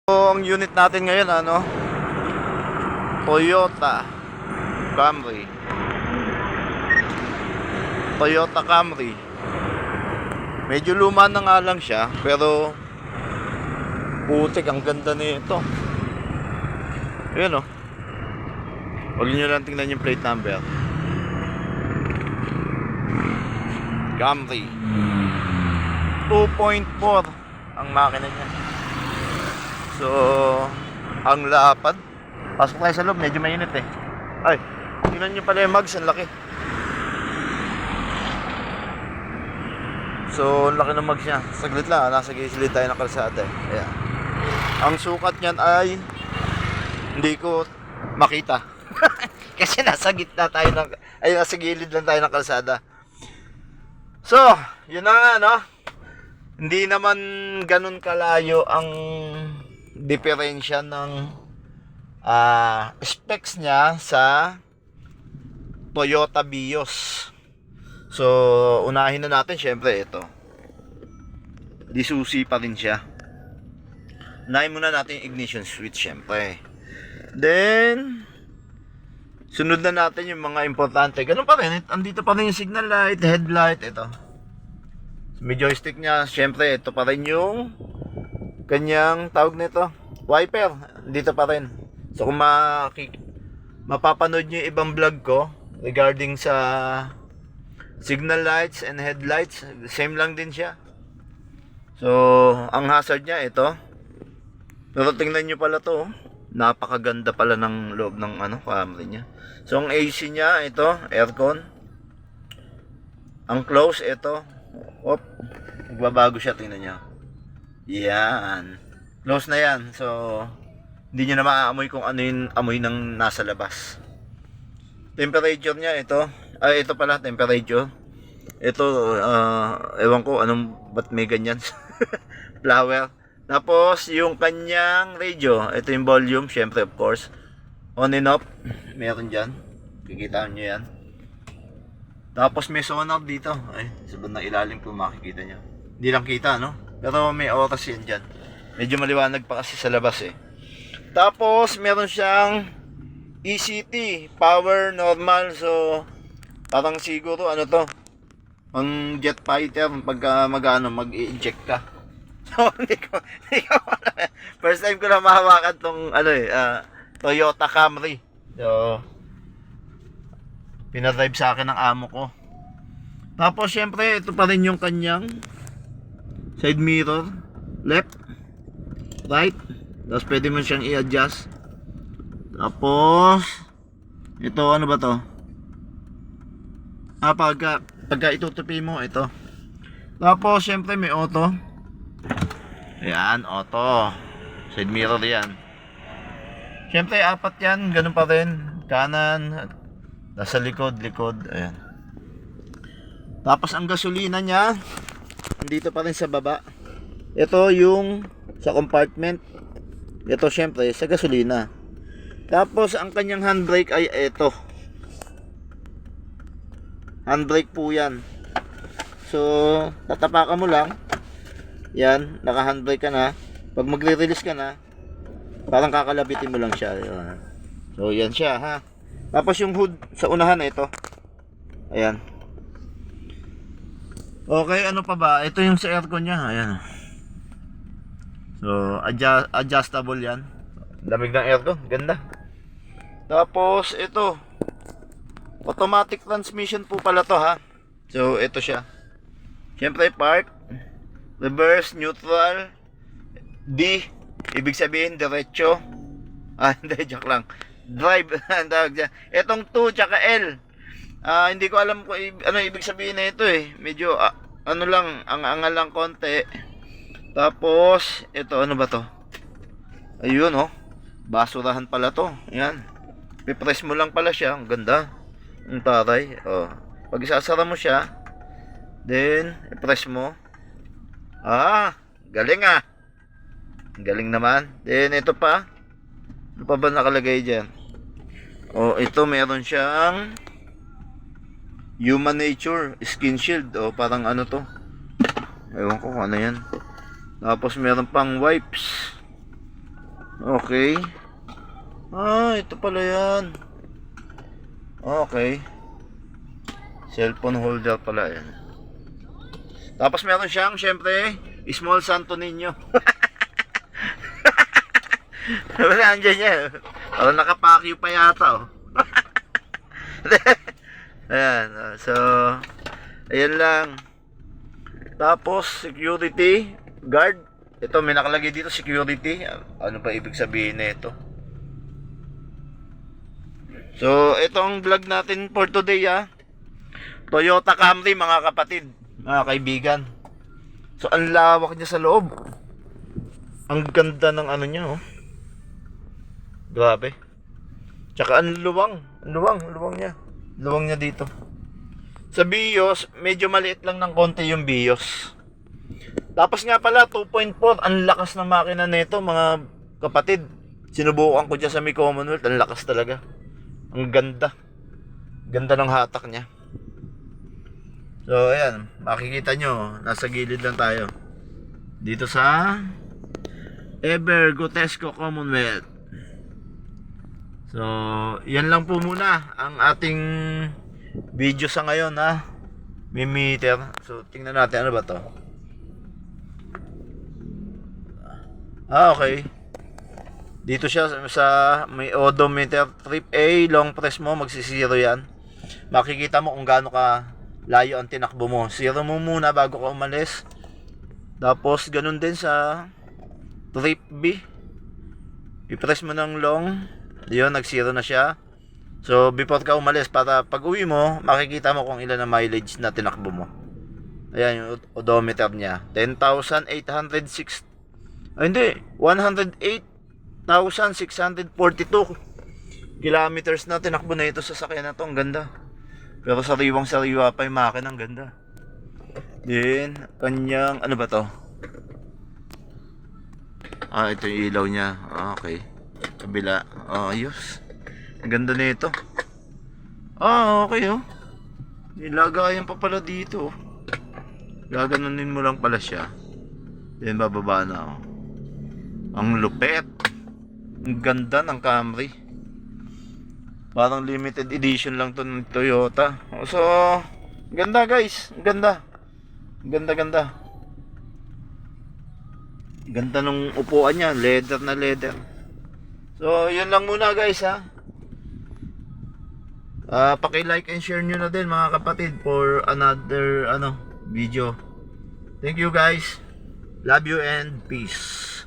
So, ang unit natin ngayon Toyota Camry. Toyota Camry. Medyo luma na nga lang siya, pero putik, ang ganda nito. Ayun Huwag nyo lang tingnan yung plate number. Camry 2.4 ang makina niya. So, ang lapad. Pasok tayo sa loob, medyo mainit Ay, tingnan nyo pala yung mags, ang laki. So, ang laki ng mags niya. Saglit lang, nasa gilid tayo ng kalsada Ayan. Ang sukat niyan ay hindi ko makita. Kasi nasa gitna tayo nasa gilid lang tayo ng kalsada. So, yun na nga Hindi naman ganun kalayo ang diferensya ng specs niya sa Toyota Vios. So, unahin na natin syempre ito. Disusi pa rin siya. Unahin muna natin yung ignition switch syempre. Then, sunod na natin yung mga importante. Ganun pa rin. Andito pa rin yung signal light, headlight, ito. May joystick niya, syempre ito pa rin yung kanyang tawag nito, wiper. Dito pa rin. So kung mapapanood nyo yung ibang vlog ko regarding sa signal lights and headlights, same lang din siya. So ang hazard niya ito. Pero tingnan nyo pala to, napakaganda pala ng loob ng Camry niya. So ang AC niya ito, aircon. Ang close ito, nagbabago siya, tingnan nyo. Yan. Close na yan. So, hindi nyo na maaamoy kung ano yung amoy ng nasa labas. Temperature niya, ito. Ito pala, temperature. Ito, ewan ko, ba't may ganyan? Flower. Tapos, yung kanyang radio. Ito yung volume, syempre, of course. On and off. Meron dyan. Kikita nyo yan. Tapos may sonar dito. Ay, sa bandang ilalim kung makikita nyo. Hindi lang kita, Pero may oras yan dyan. Medyo maliwanag pa kasi sa labas Tapos, meron siyang ECT. Power, normal. So, parang siguro, ang jet fighter, pagka mag-i-inject ka. So, hindi ko first time ko na mahawakan tong, Toyota Camry. So, pinadrive sa akin ng amo ko. Tapos syempre ito pa rin yung kanyang side mirror, left, right. Tapos pwede mo siyang i-adjust. Tapos ito ano ba to? Pagka itutupi mo ito. Tapos syempre may auto. Ayan, auto. Side mirror yan. Syempre apat yan, ganun pa rin. Kanan, nasa likod. Ayan. Tapos ang gasolina niya dito pa rin sa baba. Ito yung sa compartment. Ito syempre sa gasolina. Tapos ang kanyang handbrake ay ito. Handbrake po yan. So tatapakan mo lang. Yan, naka handbrake ka na. Pag magre-release ka na, parang kakalabitin mo lang siya. So yan siya ha. Tapos yung hood sa unahan ito. Ayan. Okay, ano pa ba? Ito yung sa aircon niya. Ayan. So adjustable yan. Lamig ng aircon, ganda. Tapos ito, automatic transmission po pala to ha. So ito siya. Siyempre park, reverse, neutral, D, ibig sabihin diretso. Hindi, joke lang. Drive. Etong 2 tsaka L. Hindi ko alam kung ano ibig sabihin na ito Medyo ang lang konti. Tapos ito ano ba to? Ayun basurahan pala to. Yan. Pipress mo lang pala siya. Ang ganda. Ang taray. Pag isasara mo siya, then i-press mo. Galing Galing naman. Then ito pa. Ano pa ba nakalagay dyan? Ito meron siyang Human Nature Skin Shield. Parang ano to. Ewan ko kung ano yan. Tapos meron pang wipes. Okay. Ito pala yan. Okay. Cellphone holder pala yan. Tapos meron siyang, syempre, small Santo Niño. Wala, andyan niya. Parang nakapakyo pa yata, oh. Ayan, so, ayan lang. Tapos, security guard. Ito, may nakalagay dito, security. Ano ba ibig sabihin na ito? So, ito ang vlog natin for today, Toyota Camry, mga kapatid, mga kaibigan. So, ang lawak niya sa loob. Ang ganda ng ano niya, oh. Grabe. Tsaka ang luwang niya. Luwang niya dito. Sa BIOS, medyo maliit lang ng konti yung BIOS. Tapos nga pala, 2.4, ang lakas ng makina nito, mga kapatid. Sinubukan ko dyan sa may Commonwealth, ang lakas talaga. Ang ganda. Ganda ng hatak niya. So, ayan. Makikita nyo. Nasa gilid lang tayo. Dito sa Ever Gotesco Commonwealth. So, yan lang po muna ang ating video sa ngayon, May meter. So, tingnan natin. Ano ba to? Okay. Dito siya sa may odometer. Trip A, long press mo, magsisiro yan. Makikita mo kung gaano ka layo ang tinakbo mo. Zero mo muna bago ka umalis. Tapos ganun din sa trip B. I-press mo ng long. Yun, nag-zero na siya. So before ka umalis, para pag uwi mo, makikita mo kung ilan ang mileage na tinakbo mo. Ayan yung odometer niya. 10,806. Hindi, 108,642 kilometers na tinakbo na ito sa sakyan na to. Ang ganda. Pero sariwang-sariwa pa yung makina. Ang ganda. Then, kanyang, ano ba to? Ito yung ilaw niya. Okay. Kabila. Ayos. Ang ganda na ito. Okay, oh. Nilagayan pa pala dito, oh. Gaganunin mo lang pala siya. Then, bababa na, oh. Ang lupet. Ang ganda ng Camry. Parang limited edition lang to ng Toyota. So, ganda guys. Ganda. Ganda. Ganda ng upuan niya. Leather na leather. So, yun lang muna guys, paki-like and share nyo na din mga kapatid for another video. Thank you guys. Love you and peace.